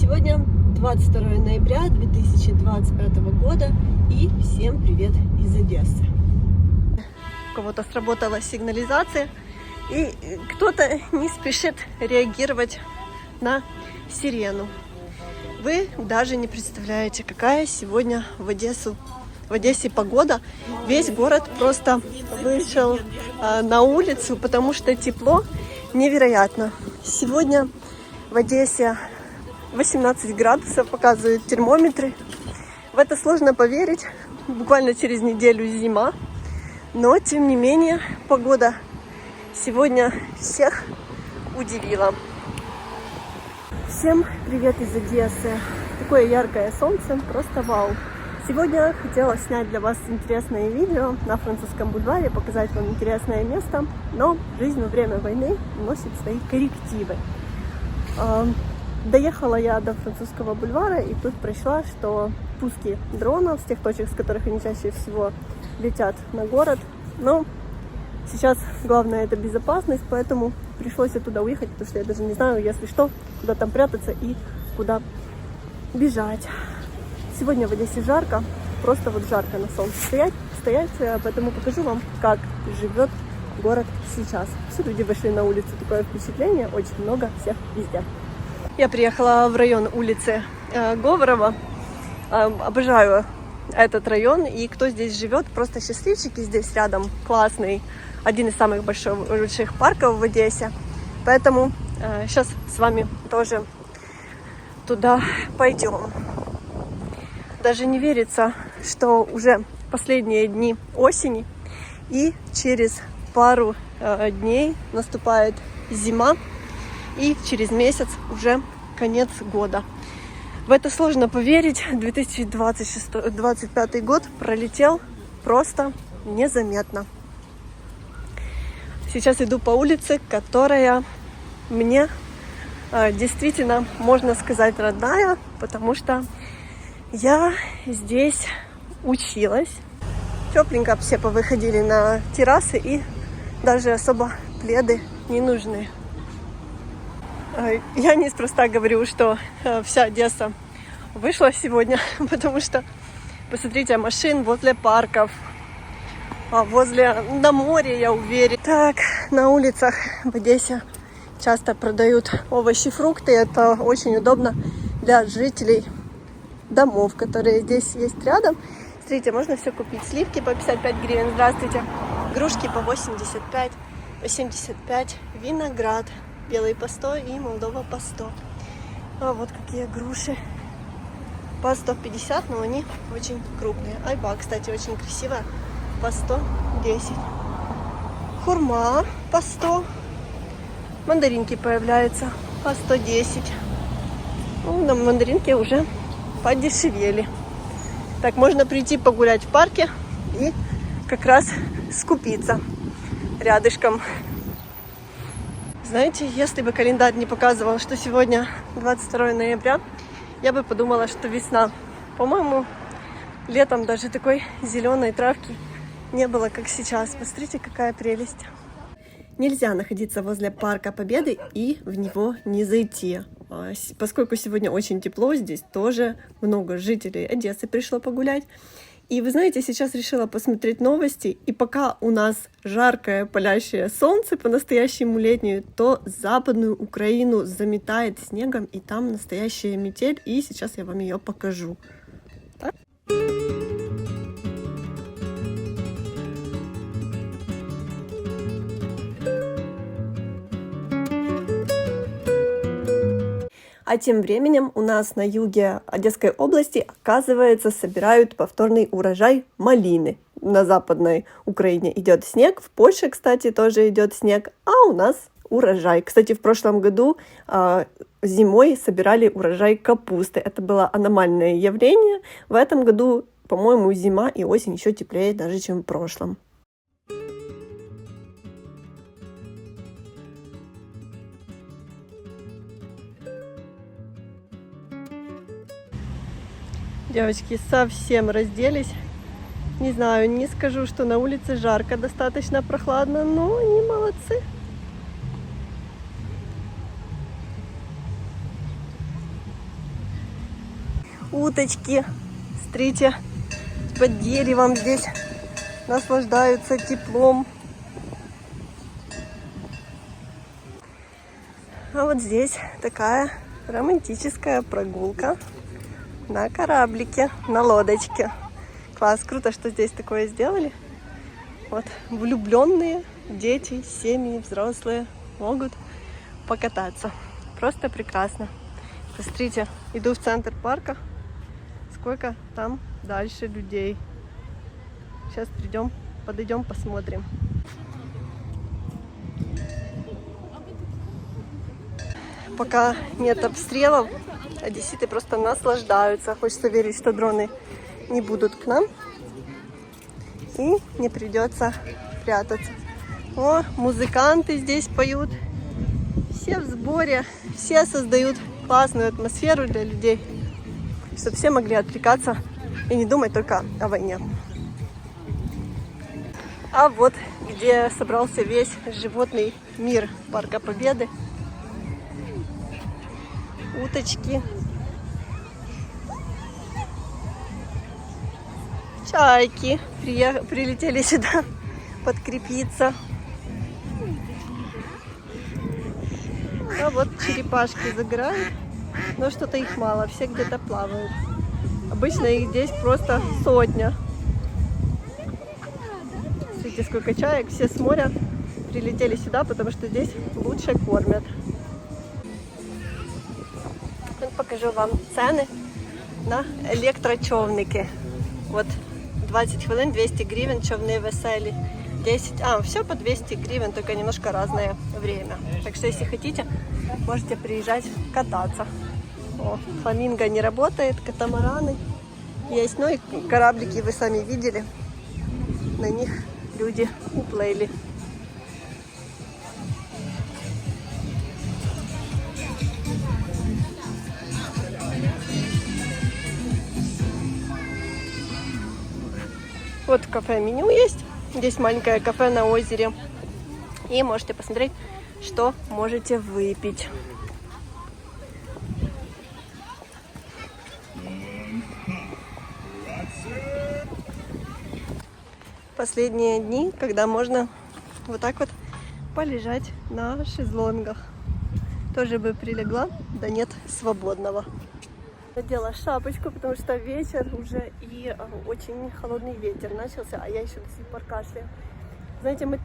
Сегодня 22 ноября 2025 года и всем привет из Одессы. У кого-то сработала сигнализация и кто-то не спешит реагировать на сирену. Вы даже не представляете, какая сегодня в Одессе погода. Весь город просто вышел на улицу, потому что тепло невероятно. Сегодня в Одессе 18 градусов показывают термометры. В это сложно поверить. Буквально через неделю зима. Но, тем не менее, погода сегодня всех удивила. Всем привет из Одессы. Такое яркое солнце, просто вау. Сегодня хотела снять для вас интересное видео на Французском бульваре, показать вам интересное место. Но жизнь во время войны вносит свои коррективы. Доехала я до Французского бульвара и тут прочла, что пуски дронов с тех точек, с которых они чаще всего летят на город. Но сейчас главное это безопасность, поэтому пришлось оттуда уехать, потому что я даже не знаю, если что, куда там прятаться и куда бежать. Сегодня в Одессе жарко, просто вот жарко на солнце стоять, поэтому покажу вам, как живет город сейчас. Все люди вышли на улицу, такое впечатление, очень много всех везде. Я приехала в район улицы Говорова. Обожаю этот район. И кто здесь живет, просто счастливчики. Здесь рядом классный, один из самых больших парков в Одессе. Поэтому сейчас с вами тоже туда пойдем. Даже не верится, что уже последние дни осени. И через пару дней наступает зима. И через месяц уже конец года. В это сложно поверить. 2025 год пролетел просто незаметно. Сейчас иду по улице, которая мне действительно, можно сказать, родная, потому что я здесь училась. Тепленько все повыходили на террасы, и даже особо пледы не нужны. Я неспроста говорю, что вся Одесса вышла сегодня, потому что, посмотрите, машин возле парков, на море, я уверена. Так, на улицах в Одессе часто продают овощи, фрукты. Это очень удобно для жителей домов, которые здесь есть рядом. Смотрите, можно все купить. Сливки по 55 гривен, здравствуйте. Грушки по 85, по 75, виноград. Белый по 100 и Молдова по 100. А вот какие груши. По 150, но они очень крупные. Айва, кстати, очень красивая. По 110. Хурма по 100. Мандаринки появляются по 110. Ну, на мандаринки уже подешевели. Так, можно прийти погулять в парке и как раз скупиться рядышком. Знаете, если бы календарь не показывал, что сегодня 22 ноября, я бы подумала, что весна. По-моему, летом даже такой зеленой травки не было, как сейчас. Посмотрите, какая прелесть. Нельзя находиться возле Парка Победы и в него не зайти. Поскольку сегодня очень тепло, здесь тоже много жителей Одессы пришло погулять. И вы знаете, сейчас решила посмотреть новости, и пока у нас жаркое палящее солнце, по-настоящему летнее, то западную Украину заметает снегом, и там настоящая метель, и сейчас я вам ее покажу. Так? А тем временем у нас на юге Одесской области, оказывается, собирают повторный урожай малины. На западной Украине идет снег, в Польше, кстати, тоже идет снег, а у нас урожай. Кстати, в прошлом году зимой собирали урожай капусты. Это было аномальное явление. В этом году, по-моему, зима и осень еще теплее даже, чем в прошлом. Девочки совсем разделись. Не знаю, не скажу, что на улице жарко, достаточно прохладно, но они молодцы. уточки. Смотрите, под деревом здесь наслаждаются теплом. А вот здесь такая романтическая прогулка на кораблике, на лодочке. Класс, круто, что здесь такое сделали. Вот влюбленные дети, семьи, взрослые могут покататься. Просто прекрасно. Посмотрите, иду в центр парка. Сколько там дальше людей. Сейчас подойдем, посмотрим. Пока нет обстрелов, одесситы просто наслаждаются. Хочется верить, что дроны не будут к нам и не придется прятаться. О, музыканты здесь поют. Все в сборе, все создают классную атмосферу для людей, чтобы все могли отвлекаться и не думать только о войне. А вот где собрался весь животный мир Парка Победы. Уточки, чайки прилетели сюда подкрепиться. А вот черепашки загорают, но что-то их мало, все где-то плавают. Обычно их здесь просто сотня. Смотрите, сколько чаек, все с моря прилетели сюда, потому что здесь лучше кормят. Покажу вам ціни на електрочовники. Вот 20 хвилин, 200 гривен, човны веселі. 10, все по 200 гривен, только немножко разное время. Так что, если хотите, можете приезжать кататься. О, фламинго не работает, катамараны есть. Ну и кораблики вы сами видели. На них люди уплыли. Вот кафе меню есть. Здесь маленькое кафе на озере. И можете посмотреть, что можете выпить. Последние дни, когда можно вот так вот полежать на шезлонгах. Тоже бы прилегла, да нет свободного. Надела шапочку, потому что вечер уже и очень холодный ветер начался, а я еще до сих пор кашляю. Знаете, мы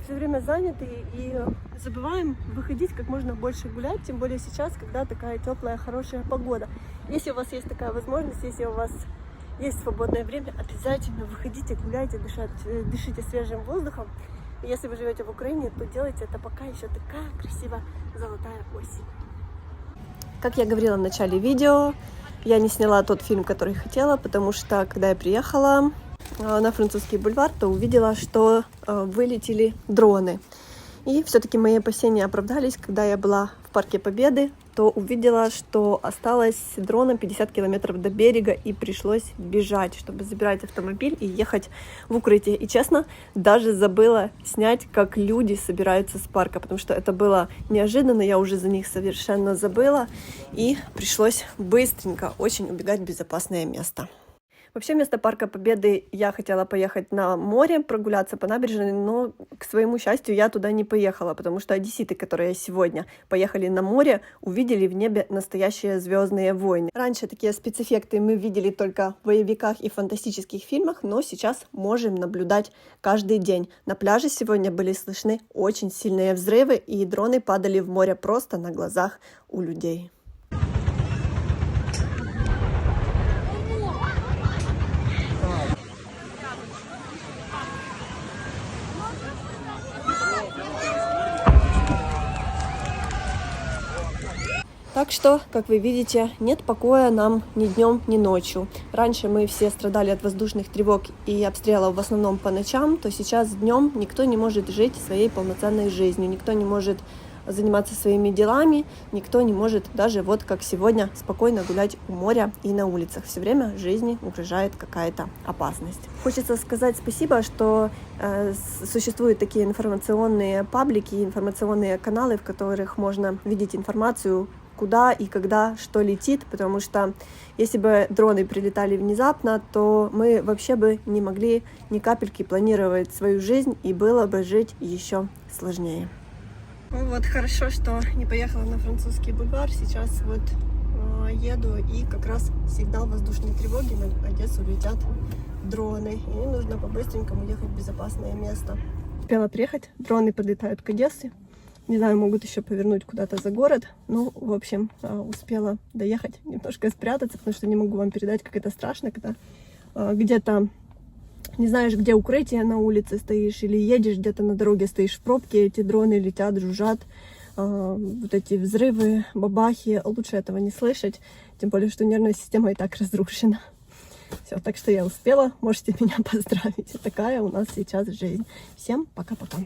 все время заняты и забываем выходить как можно больше гулять, тем более сейчас, когда такая теплая, хорошая погода. Если у вас есть такая возможность, если у вас есть свободное время, обязательно выходите, гуляйте, дышите свежим воздухом. И если вы живете в Украине, то делайте это, пока еще такая красивая золотая осень. Как я говорила в начале видео, я не сняла тот фильм, который хотела, потому что, когда я приехала на Французский бульвар, то увидела, что вылетели дроны. И все-таки мои опасения оправдались. Когда я была в Парке Победы, то увидела, что осталось дроном 50 километров до берега, и пришлось бежать, чтобы забирать автомобиль и ехать в укрытие. И честно, даже забыла снять, как люди собираются с парка, потому что это было неожиданно, я уже за них совершенно забыла, и пришлось быстренько очень убегать в безопасное место. Вообще, вместо Парка Победы я хотела поехать на море, прогуляться по набережной, но, к своему счастью, я туда не поехала, потому что одесситы, которые сегодня поехали на море, увидели в небе настоящие звездные войны. Раньше такие спецэффекты мы видели только в боевиках и фантастических фильмах, но сейчас можем наблюдать каждый день. На пляже сегодня были слышны очень сильные взрывы, и дроны падали в море просто на глазах у людей. Так что, как вы видите, нет покоя нам ни днем, ни ночью. Раньше мы все страдали от воздушных тревог и обстрелов в основном по ночам, то сейчас днем никто не может жить своей полноценной жизнью, никто не может заниматься своими делами, никто не может даже вот как сегодня спокойно гулять у моря и на улицах. Все время жизни угрожает какая-то опасность. Хочется сказать спасибо, что существуют такие информационные паблики, информационные каналы, в которых можно видеть информацию, куда и когда что летит, потому что если бы дроны прилетали внезапно, то мы вообще бы не могли ни капельки планировать свою жизнь, и было бы жить еще сложнее. Ну вот, хорошо, что не поехала на французский бульвар. Сейчас вот еду, и как раз сигнал воздушной тревоги, на Одессу летят дроны, и нужно по-быстренькому ехать в безопасное место. Успела приехать, дроны подлетают к Одессе. Не знаю, могут еще повернуть куда-то за город. Ну, в общем, успела доехать, немножко спрятаться, потому что не могу вам передать, как это страшно, когда где-то не знаешь, где укрытие, на улице стоишь, или едешь где-то на дороге, стоишь в пробке, эти дроны летят, жужжат, вот эти взрывы, бабахи, лучше этого не слышать, тем более, что нервная система и так разрушена. Все, так что я успела, можете меня поздравить. Такая у нас сейчас жизнь. Всем пока-пока.